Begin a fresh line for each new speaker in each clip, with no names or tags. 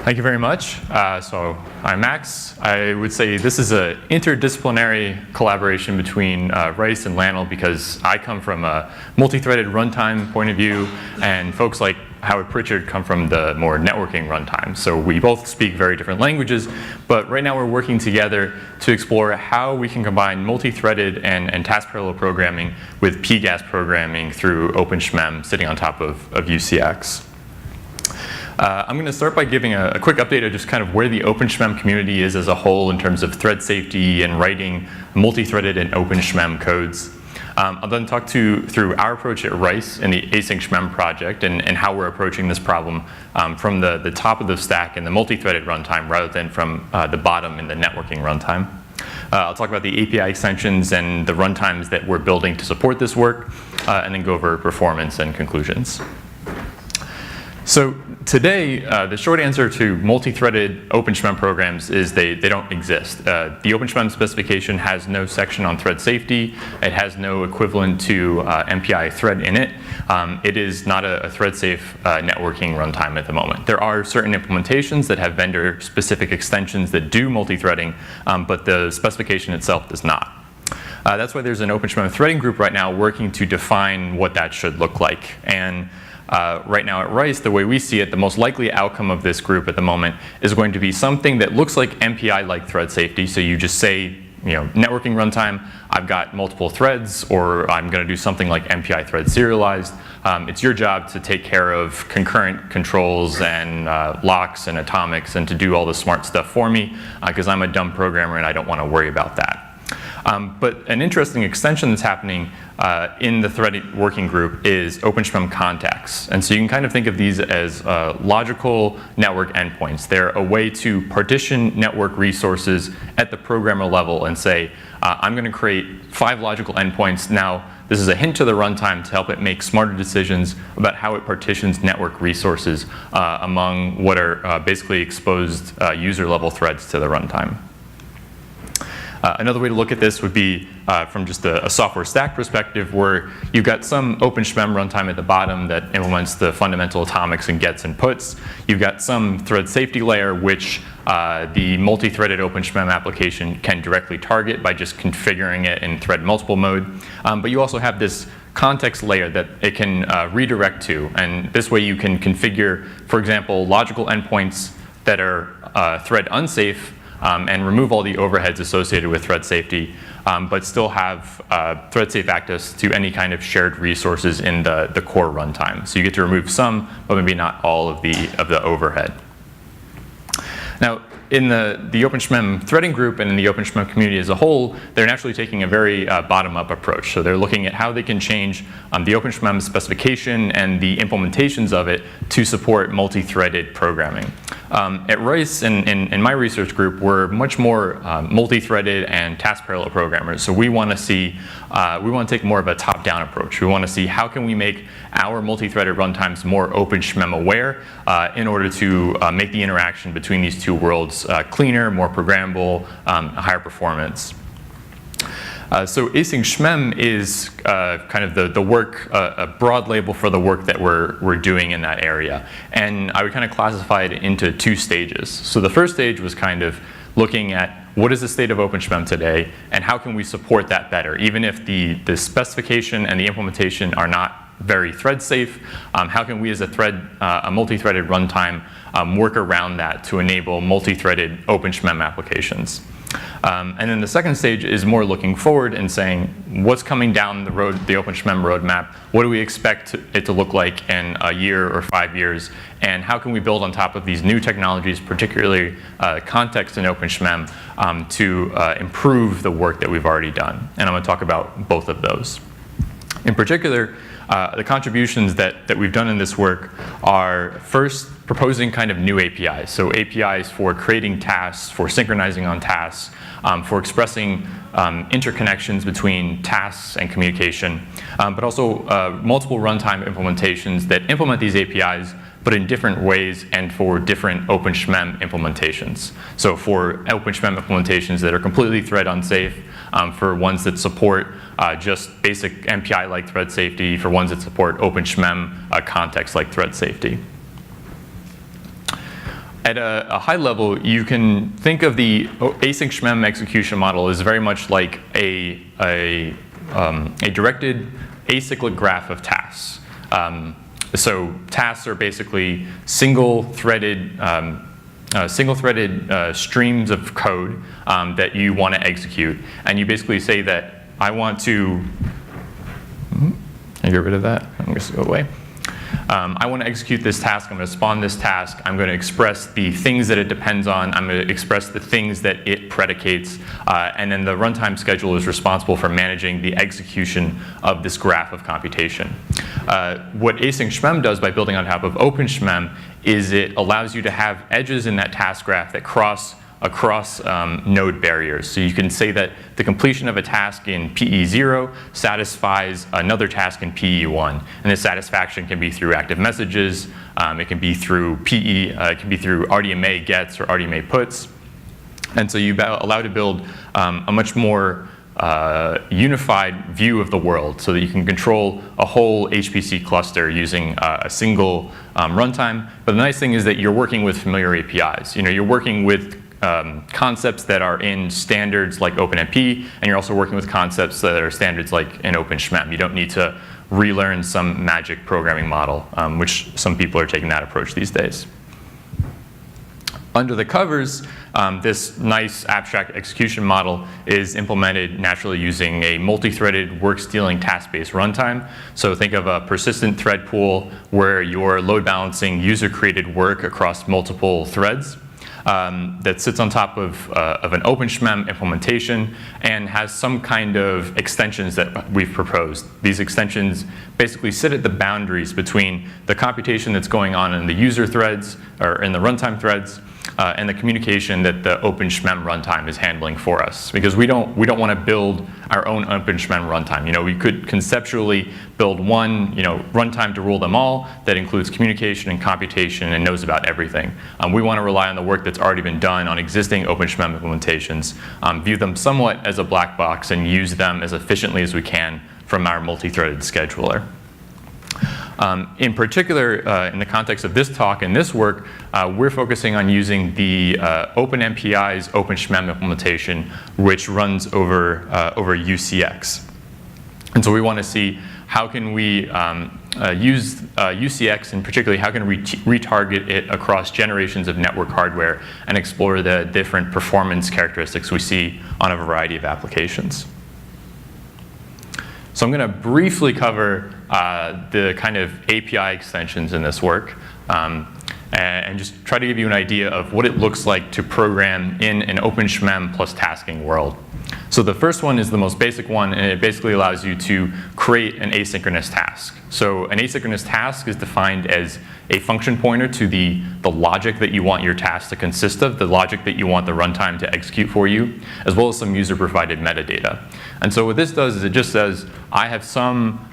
Thank you very much. So I'm Max. I would say this is an interdisciplinary collaboration between Rice and Lannel because I come from a multi-threaded runtime point of view, and folks like Howard Pritchard come from the more networking runtime. So we both speak very different languages, but right now we're working together to explore how we can combine multi-threaded and task-parallel programming with PGAS programming through OpenSHMEM sitting on top of UCX. I'm going to start by giving a quick update of just kind of where the OpenSHMEM community is as a whole in terms of thread safety and writing multi-threaded and OpenSHMEM codes. I'll then talk through our approach at Rice in the AsyncRemem project and how we're approaching this problem from the top of the stack in the multi-threaded runtime rather than from the bottom in the networking runtime. I'll talk about the API extensions and the runtimes that we're building to support this work, and then go over performance and conclusions. So today, the short answer to multi-threaded OpenSHMEM programs is they don't exist. The OpenSHMEM specification has no section on thread safety. It has no equivalent to MPI thread in it. It is not a thread-safe networking runtime at the moment. There are certain implementations that have vendor-specific extensions that do multi-threading, but the specification itself does not. That's why there's an OpenSHMEM threading group right now working to define what that should look like. And right now at Rice, the way we see it, the most likely outcome of this group at the moment is going to be something that looks like MPI-like thread safety. So you just say, networking runtime, I've got multiple threads, or I'm going to do something like MPI thread serialized. It's your job to take care of concurrent controls and locks and atomics and to do all the smart stuff for me, because I'm a dumb programmer and I don't want to worry about that. But an interesting extension that's happening in the thread working group is OpenSHMEM contacts. And so you can kind of think of these as logical network endpoints. They're a way to partition network resources at the programmer level and say, I'm going to create 5 logical endpoints. Now, this is a hint to the runtime to help it make smarter decisions about how it partitions network resources among what are basically exposed user-level threads to the runtime. Another way to look at this would be from just a software stack perspective, where you've got some OpenSHMEM runtime at the bottom that implements the fundamental atomics and gets and puts. You've got some thread safety layer, which the multi-threaded OpenSHMEM application can directly target by just configuring it in thread multiple mode. But you also have this context layer that it can redirect to. And this way you can configure, for example, logical endpoints that are thread unsafe, and remove all the overheads associated with thread safety, but still have thread safe access to any kind of shared resources in the core runtime. So you get to remove some, but maybe not all of the overhead. Now, in the OpenSHMEM threading group and in the OpenSHMEM community as a whole, they're naturally taking a very bottom-up approach. So they're looking at how they can change the OpenSHMEM specification and the implementations of it to support multi-threaded programming. At Rice, in my research group, we're much more multi-threaded and task-parallel programmers. So we want to see, we want to take more of a top-down approach. We want to see how can we make our multi-threaded runtimes more OpenSHMEM aware in order to make the interaction between these two worlds cleaner, more programmable, higher performance. So AsyncRemem is kind of the work, a broad label for the work that we're doing in that area. And I would kind of classify it into 2 stages. So the first stage was kind of looking at what is the state of OpenSHMEM today and how can we support that better, even if the specification and the implementation are not very thread safe. How can we as a multi-threaded runtime work around that to enable multi-threaded OpenSHMEM applications? And then the second stage is more looking forward and saying, what's coming down the road, the OpenSHMEM roadmap? What do we expect it to look like in a year or 5 years? And how can we build on top of these new technologies, particularly context in OpenSHMEM, to improve the work that we've already done? And I'm going to talk about both of those. In particular, the contributions that we've done in this work are first proposing kind of new APIs. So APIs for creating tasks, for synchronizing on tasks, for expressing interconnections between tasks and communication, but also multiple runtime implementations that implement these APIs but in different ways and for different OpenSHMEM implementations. So for OpenSHMEM implementations that are completely thread unsafe, for ones that support just basic MPI-like thread safety, for ones that support OpenSHMEM context-like thread safety. At a high level, you can think of the AsyncRemem execution model as very much like a directed acyclic graph of tasks. So tasks are basically single-threaded streams of code that you want to execute. And you basically say that I want to, can I get rid of that? I'm just going to go away. I want to execute this task. I'm going to spawn this task. I'm going to express the things that it depends on. I'm going to express the things that it predicates. And then the runtime schedule is responsible for managing the execution of this graph of computation. What AsyncRemem does by building on top of OpenSHMEM is it allows you to have edges in that task graph that cross across node barriers. So you can say that the completion of a task in PE0 satisfies another task in PE1. And this satisfaction can be through active messages, it can be through it can be through RDMA gets or RDMA puts. And so you're allowed to build a much more unified view of the world so that you can control a whole HPC cluster using a single runtime. But the nice thing is that you're working with familiar APIs. You know, you're working with concepts that are in standards like OpenMP, and you're also working with concepts that are standards like in OpenSHMEM. You don't need to relearn some magic programming model, which some people are taking that approach these days. Under the covers, this nice abstract execution model is implemented naturally using a multi-threaded work-stealing task-based runtime. So think of a persistent thread pool where you're load balancing user-created work across multiple threads. That sits on top of an OpenSHMEM implementation and has some kind of extensions that we've proposed. These extensions basically sit at the boundaries between the computation that's going on in the user threads or in the runtime threads and the communication that the OpenSHMEM runtime is handling for us. Because we don't want to build our own OpenSHMEM runtime. You know, we could conceptually build one, runtime to rule them all that includes communication and computation and knows about everything. We want to rely on the work that's already been done on existing OpenSHMEM implementations, view them somewhat as a black box, and use them as efficiently as we can from our multi-threaded scheduler. In particular, in the context of this talk and this work, we're focusing on using the OpenMPI's OpenSHMEM implementation, which runs over UCX. And so we want to see how can we use UCX, and particularly how can we retarget it across generations of network hardware and explore the different performance characteristics we see on a variety of applications. So I'm going to briefly cover the kind of API extensions in this work and just try to give you an idea of what it looks like to program in an OpenSHMEM plus tasking world. So the first one is the most basic one, and it basically allows you to create an asynchronous task. So an asynchronous task is defined as a function pointer to the logic that you want your task to consist of, the logic that you want the runtime to execute for you, as well as some user-provided metadata. And so what this does is it just says, I have some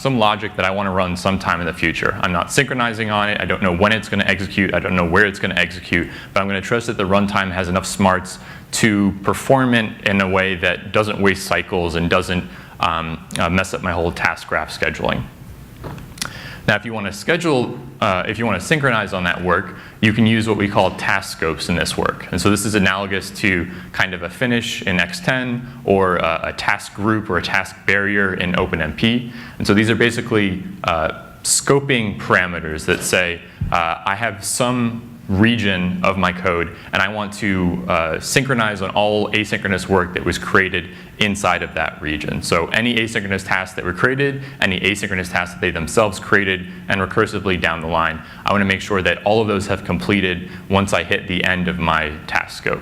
logic that I want to run sometime in the future. I'm not synchronizing on it. I don't know when it's going to execute. I don't know where it's going to execute. But I'm going to trust that the runtime has enough smarts to perform it in a way that doesn't waste cycles and doesn't mess up my whole task graph scheduling. Now, if you want to synchronize on that work, you can use what we call task scopes in this work. And so this is analogous to kind of a finish in X10 or a task group or a task barrier in OpenMP. And so these are basically scoping parameters that say, I have some region of my code, and I want to synchronize on all asynchronous work that was created inside of that region. So any asynchronous tasks that were created, any asynchronous tasks that they themselves created, and recursively down the line, I want to make sure that all of those have completed once I hit the end of my task scope.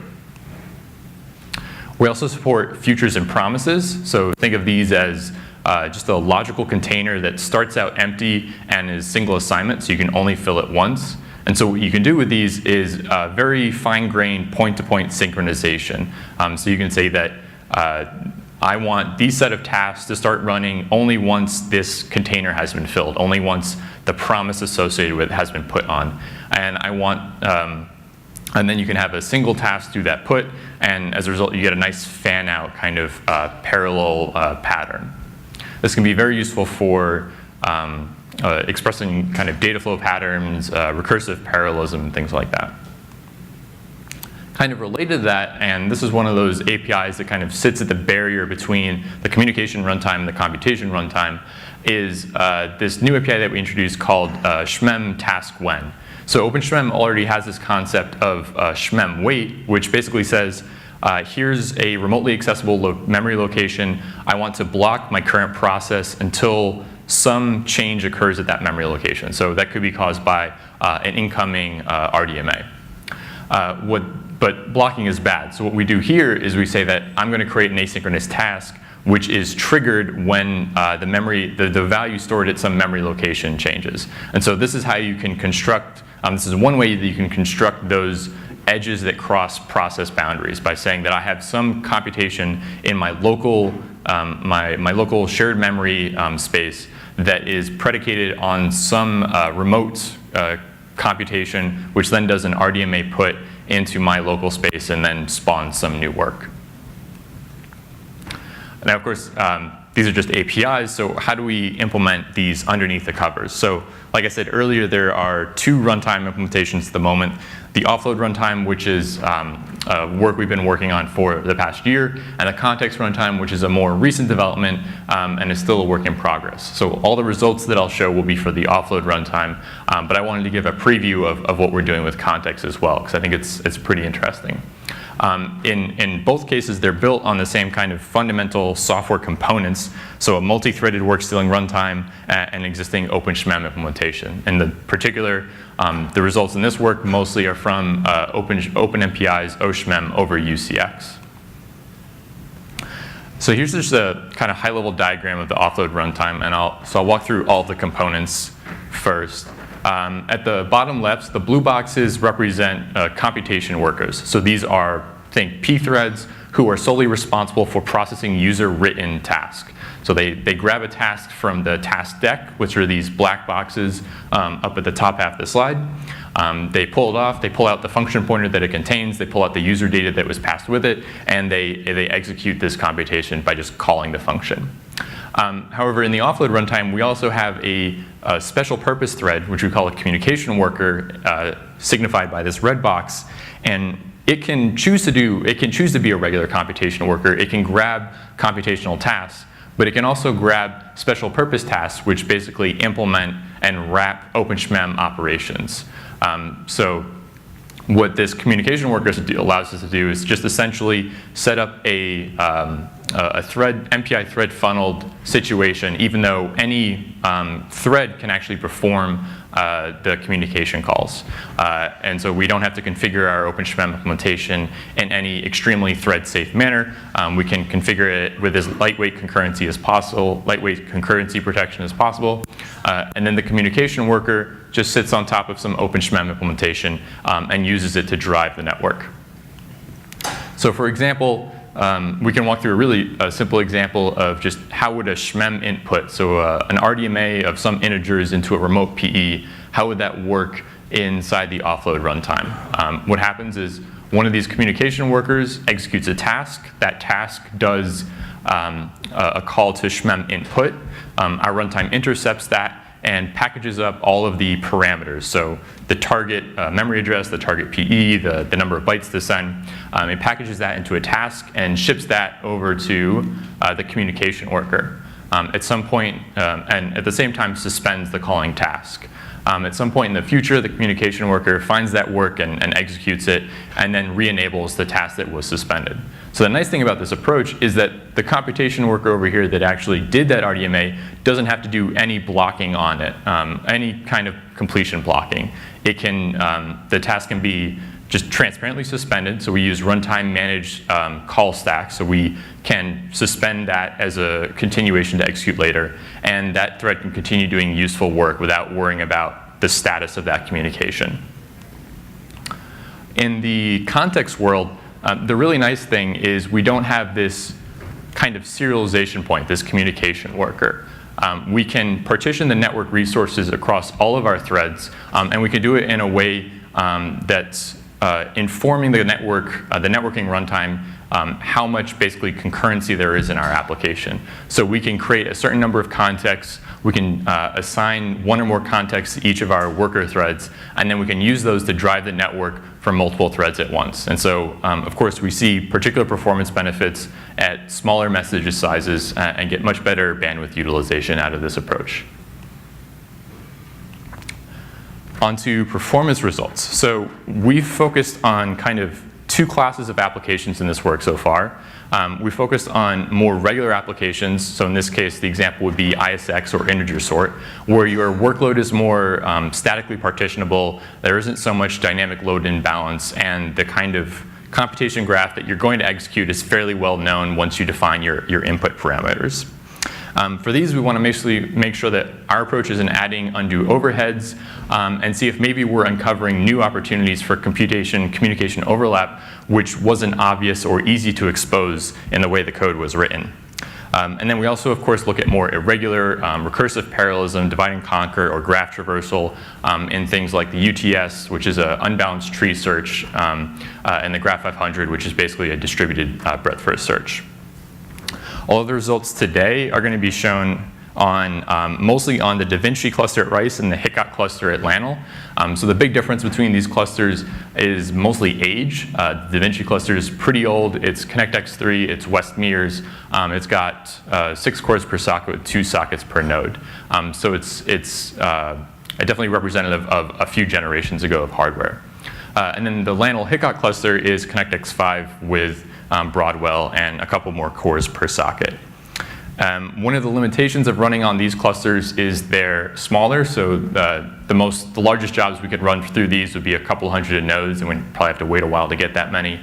We also support futures and promises. So think of these as just a logical container that starts out empty and is single assignment, so you can only fill it once. And so what you can do with these is very fine-grained point-to-point synchronization. So you can say that I want these set of tasks to start running only once this container has been filled, only once the promise associated with it has been put on. And I want, and then you can have a single task do that put, and as a result, you get a nice fan-out kind of parallel pattern. This can be very useful for expressing kind of data flow patterns, recursive parallelism, things like that. Kind of related to that, and this is one of those APIs that kind of sits at the barrier between the communication runtime and the computation runtime, is this new API that we introduced called SHMEM Task When. So OpenSHMEM already has this concept of SHMEM wait, which basically says, here's a remotely accessible memory location. I want to block my current process until some change occurs at that memory location. So that could be caused by an incoming RDMA. But blocking is bad. So what we do here is we say that I'm going to create an asynchronous task which is triggered when the value stored at some memory location changes. And so this is how you can construct, this is one way that you can construct those edges that cross process boundaries, by saying that I have some computation in my local, my local shared memory space that is predicated on some remote computation, which then does an RDMA put into my local space and then spawns some new work. Now, of course, these are just APIs, so how do we implement these underneath the covers? So, like I said earlier, there are 2 runtime implementations at the moment. The offload runtime, which is work we've been working on for the past year, and the context runtime, which is a more recent development and is still a work in progress. So all the results that I'll show will be for the offload runtime, but I wanted to give a preview of what we're doing with context as well, because I think it's pretty interesting. In both cases, they're built on the same kind of fundamental software components, so a multi-threaded work-stealing runtime and existing OpenSHMEM implementation. In the particular, the results in this work mostly are from OpenMPI's OSHMEM over UCX. So here's just a kind of high-level diagram of the offload runtime, and I'll walk through all the components first. At the bottom left, the blue boxes represent computation workers. So these are, think, p-threads who are solely responsible for processing user-written tasks. So they grab a task from the task deck, which are these black boxes up at the top half of the slide. They pull it off, they pull out the function pointer that it contains, they pull out the user data that was passed with it, and they execute this computation by just calling the function. However, in the offload runtime, we also have a special purpose thread, which we call a communication worker, signified by this red box, and it can choose to be a regular computation worker. It can grab computational tasks, but it can also grab special purpose tasks, which basically implement and wrap OpenSHMEM operations. So what this communication worker allows us to do is just essentially set up a MPI thread funneled situation, even though any thread can actually perform the communication calls. And so we don't have to configure our OpenSHMEM implementation in any extremely thread-safe manner. We can configure it with as lightweight concurrency as possible, lightweight concurrency protection as possible. And then the communication worker just sits on top of some OpenSHMEM implementation and uses it to drive the network. So for example, we can walk through a really simple example of just how would a SHMEM input, so an RDMA of some integers into a remote PE, how would that work inside the offload runtime? What happens is one of these communication workers executes a task. That task does a call to SHMEM input. Our runtime intercepts that and packages up all of the parameters. So the target memory address, the target PE, the number of bytes to send. It packages that into a task and ships that over to the communication worker. At some point, and at the same time suspends the calling task. At some point in the future, the communication worker finds that work and executes it, and then re-enables the task that was suspended. So the nice thing about this approach is that the computation worker over here that actually did that RDMA doesn't have to do any blocking on it, any kind of completion blocking. It can, the task can be just transparently suspended, so we use runtime managed call stack, so we can suspend that as a continuation to execute later, and that thread can continue doing useful work without worrying about the status of that communication. In the context world, the really nice thing is we don't have this kind of serialization point, this communication worker. We can partition the network resources across all of our threads, and we can do it in a way that's informing the networking runtime how much basically concurrency there is in our application. So we can create a certain number of contexts, we can assign one or more contexts to each of our worker threads, and then we can use those to drive the network for multiple threads at once. And so, of course, we see particular performance benefits at smaller message sizes and get much better bandwidth utilization out of this approach. Onto performance results. So we've focused on kind of two classes of applications in this work so far. We focused on more regular applications. So in this case, the example would be ISX or integer sort, where your workload is more statically partitionable. There isn't so much dynamic load imbalance, and the kind of computation graph that you're going to execute is fairly well known once you define your input parameters. For these, we want to make sure that our approach isn't adding undue overheads and see if maybe we're uncovering new opportunities for communication overlap, which wasn't obvious or easy to expose in the way the code was written. And then we also, of course, look at more irregular recursive parallelism, divide and conquer, or graph traversal in things like the UTS, which is an unbalanced tree search, and the Graph 500, which is basically a distributed breadth first search. All of the results today are going to be shown on mostly on the DaVinci cluster at Rice and the Hickok cluster at Lanel. So the big difference between these clusters is mostly age. The DaVinci cluster is pretty old. It's ConnectX-3, it's West Mears. It's got 6 cores per socket with 2 sockets per node. So it's definitely representative of a few generations ago of hardware. And then the Lanel Hickok cluster is ConnectX-5 with Broadwell and a couple more cores per socket. One of the limitations of running on these clusters is they're smaller, so the largest jobs we could run through these would be a couple hundred nodes, and we'd probably have to wait a while to get that many.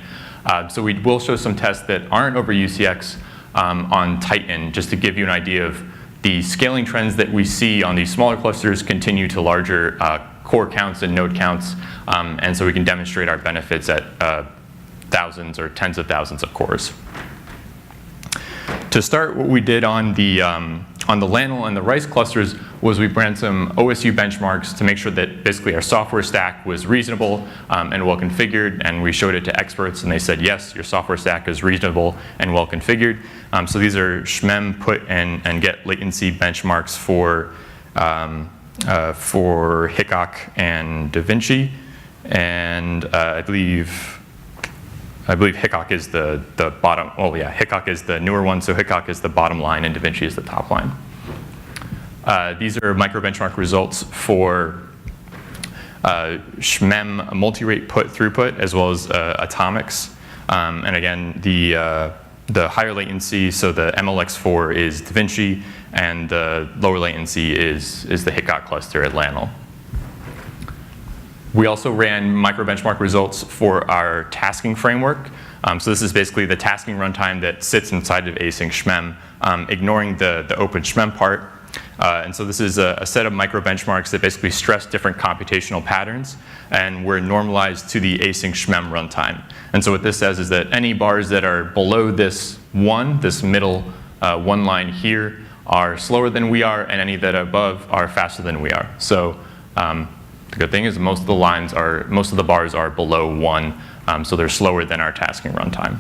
So we will show some tests that aren't over UCX on Titan, just to give you an idea of the scaling trends that we see on these smaller clusters continue to larger core counts and node counts, and so we can demonstrate our benefits at thousands or tens of thousands of cores. To start, what we did on the Lanel and the Rice clusters was we ran some OSU benchmarks to make sure that basically our software stack was reasonable and well configured, and we showed it to experts, and they said, yes, your software stack is reasonable and well configured. So these are SHMEM put and get latency benchmarks for Hickok and DaVinci, and I believe Hickok is the bottom. Oh yeah, Hickok is the newer one, so Hickok is the bottom line and DaVinci is the top line. These are micro-benchmark results for SHMEM multi-rate put throughput as well as atomics. And again, the higher latency, so the MLX4 is DaVinci, and the lower latency is the Hickok cluster at Lanel. We also ran micro-benchmark results for our tasking framework. So this is basically the tasking runtime that sits inside of AsyncRemem, ignoring the OpenSHMEM part. And so this is a set of micro-benchmarks that basically stress different computational patterns, and we're normalized to the AsyncRemem runtime. And so what this says is that any bars that are below this middle one line here, are slower than we are, and any that are above are faster than we are. So the good thing is most of the bars are below 1, so they're slower than our tasking runtime.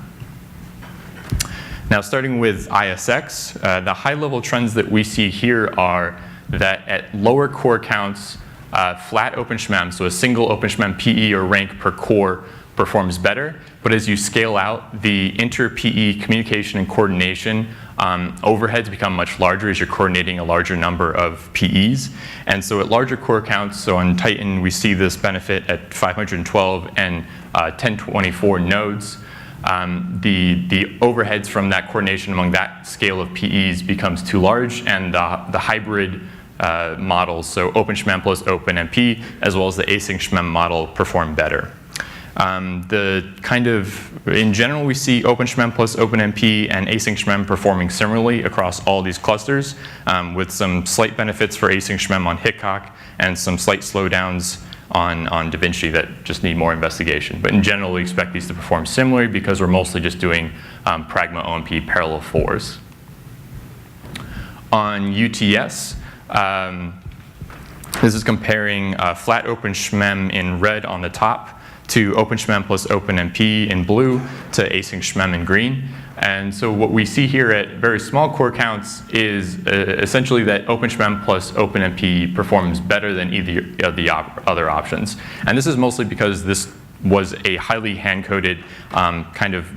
Now, starting with ISX, the high-level trends that we see here are that at lower core counts, flat OpenSHMEM, so a single OpenSHMEM PE or rank per core, performs better. But as you scale out, the inter-PE communication and coordination overheads become much larger as you're coordinating a larger number of PEs. And so at larger core counts, so on Titan, we see this benefit at 512 and 1024 nodes. The overheads from that coordination among that scale of PEs becomes too large, and the hybrid models, so OpenSHMEM plus OpenMP, as well as the AsyncRemem model, perform better. In general, we see OpenSHMEM plus OpenMP and AsyncRemem performing similarly across all these clusters, with some slight benefits for AsyncRemem on Hickok and some slight slowdowns on DaVinci that just need more investigation. But in general, we expect these to perform similarly because we're mostly just doing Pragma OMP parallel 4s. On UTS, this is comparing flat OpenSHMEM in red on the top to OpenSHMEM plus OpenMP in blue, to AsyncRemem in green. And so what we see here at very small core counts is essentially that OpenSHMEM plus OpenMP performs better than either of the other options. And this is mostly because this was a highly hand-coded kind of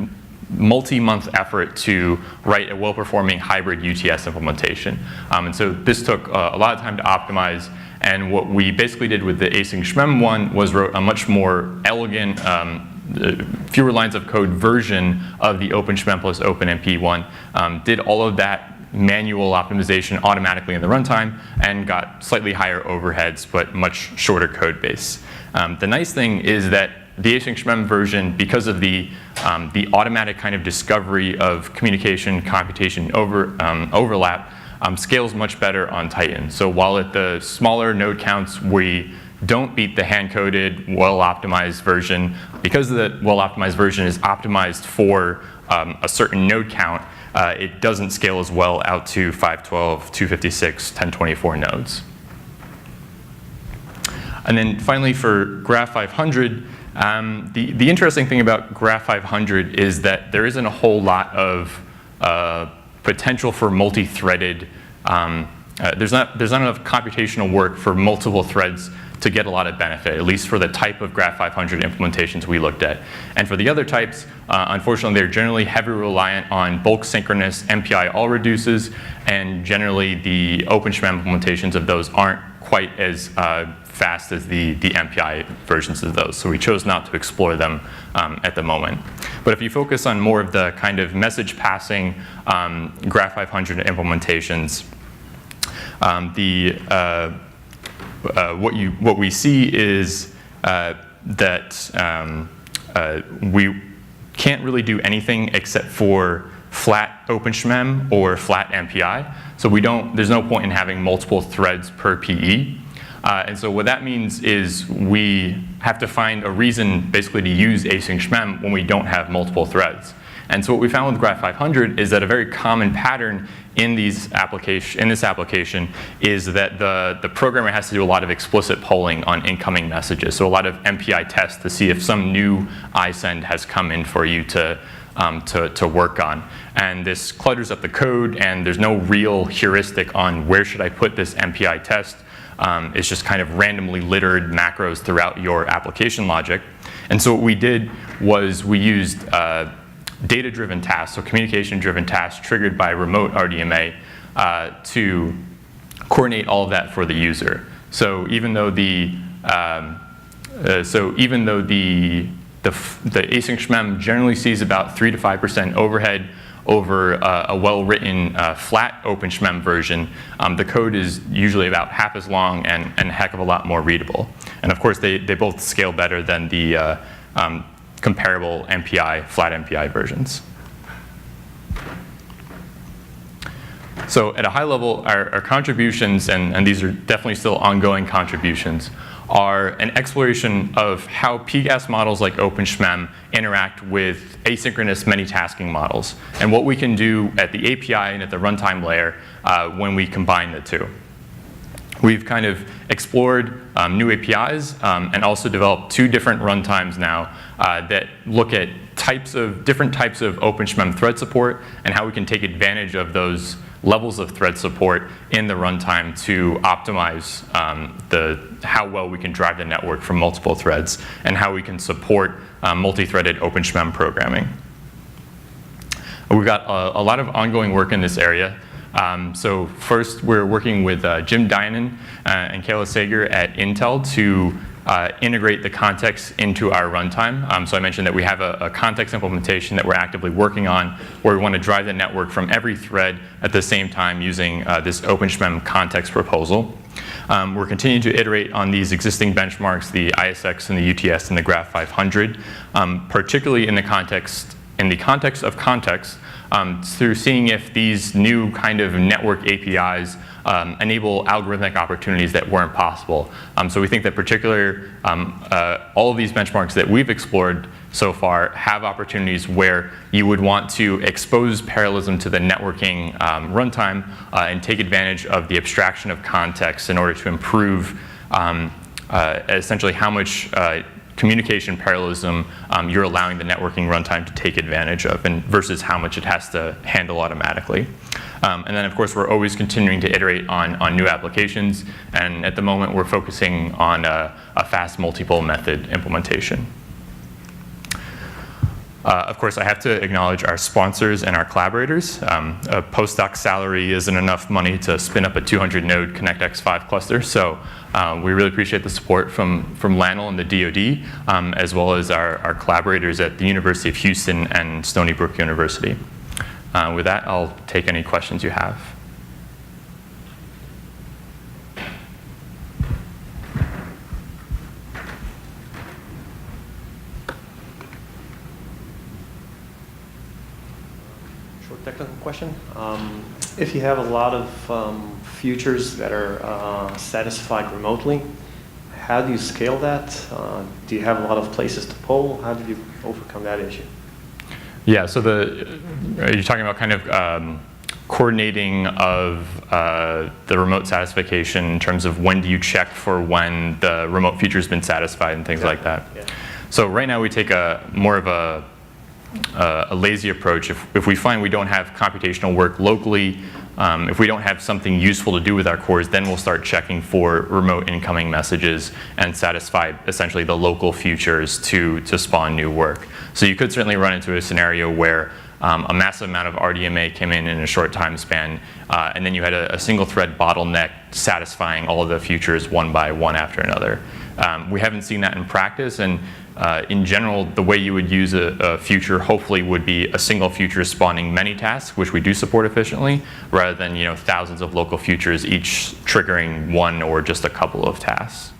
multi-month effort to write a well-performing hybrid UTS implementation. And so this took a lot of time to optimize. And what we basically did with the AsyncRemem one was wrote a much more elegant, fewer lines of code version of the OpenSHMEM plus OpenMP one, did all of that manual optimization automatically in the runtime, and got slightly higher overheads, but much shorter code base. The nice thing is that the AsyncRemem version, because of the automatic kind of discovery of communication, computation overlap, scales much better on Titan. So while at the smaller node counts we don't beat the hand-coded, well-optimized version, because the well-optimized version is optimized for a certain node count, it doesn't scale as well out to 512, 256, 1024 nodes. And then finally for Graph 500, the interesting thing about Graph 500 is that there isn't a whole lot of potential for multi-threaded, there's not enough computational work for multiple threads to get a lot of benefit, at least for the type of Graph 500 implementations we looked at. And for the other types, unfortunately, they're generally heavily reliant on bulk synchronous MPI all reduces, and generally the OpenSHMEM implementations of those aren't quite as fast as the MPI versions of those. So we chose not to explore them at the moment. But if you focus on more of the kind of message passing Graph 500 implementations, what we see is that we can't really do anything except for flat OpenSHMEM or flat MPI. So there's no point in having multiple threads per PE. And so what that means is we have to find a reason basically to use AsyncRemem when we don't have multiple threads. And so what we found with Graph 500 is that a very common pattern in this application is that the programmer has to do a lot of explicit polling on incoming messages. So a lot of MPI tests to see if some new iSend has come in for you to work on. And this clutters up the code, and there's no real heuristic on where should I put this MPI test. It's just kind of randomly littered macros throughout your application logic. And so what we did was we used data-driven tasks, so communication-driven tasks triggered by remote RDMA to coordinate all of that for the user. So even though the AsyncRemem generally sees about 3 to 5% overhead over a well-written flat OpenSHMEM version, the code is usually about half as long and a heck of a lot more readable. And of course, they both scale better than the comparable MPI, flat MPI versions. So at a high level, our contributions, and these are definitely still ongoing contributions, are an exploration of how PGAS models like OpenSHMEM interact with asynchronous many-tasking models, and what we can do at the API and at the runtime layer when we combine the two. We've kind of explored new APIs and also developed 2 different runtimes now that look at different types of OpenSHMEM thread support and how we can take advantage of those levels of thread support in the runtime to optimize how well we can drive the network from multiple threads and how we can support multi-threaded OpenSHMEM programming. We've got a lot of ongoing work in this area. So first, we're working with Jim Dinan and Kayla Sager at Intel to integrate the context into our runtime. So I mentioned that we have a context implementation that we're actively working on where we want to drive the network from every thread at the same time using this OpenSHMEM context proposal. We're continuing to iterate on these existing benchmarks, the ISX and the UTS and the Graph 500, particularly in the context of context, through seeing if these new kind of network APIs enable algorithmic opportunities that weren't possible. So we think that particularly all of these benchmarks that we've explored so far have opportunities where you would want to expose parallelism to the networking runtime and take advantage of the abstraction of context in order to improve essentially how much communication parallelism you're allowing the networking runtime to take advantage of, and versus how much it has to handle automatically. And then, of course, we're always continuing to iterate on new applications, and at the moment we're focusing on a fast multiple method implementation. Of course, I have to acknowledge our sponsors and our collaborators. A postdoc salary isn't enough money to spin up a 200-node ConnectX-5 cluster, so we really appreciate the support from LANL and the DoD, as well as our collaborators at the University of Houston and Stony Brook University. With that, I'll take any questions you have.
Technical question. If you have a lot of futures that are satisfied remotely, how do you scale that? Do you have a lot of places to pull? How did you overcome that issue?
Yeah, so are you talking about kind of coordinating of the remote satisfaction in terms of when do you check for when the remote feature has been satisfied and things like that? Yeah. So right now we take more of a lazy approach. If we find we don't have computational work locally, if we don't have something useful to do with our cores, then we'll start checking for remote incoming messages and satisfy essentially the local futures to spawn new work. So you could certainly run into a scenario where a massive amount of RDMA came in a short time span, and then you had a single thread bottleneck satisfying all of the futures one by one after another. We haven't seen that in practice, and in general, the way you would use a future hopefully would be a single future spawning many tasks, which we do support efficiently, rather than thousands of local futures, each triggering one or just a couple of tasks.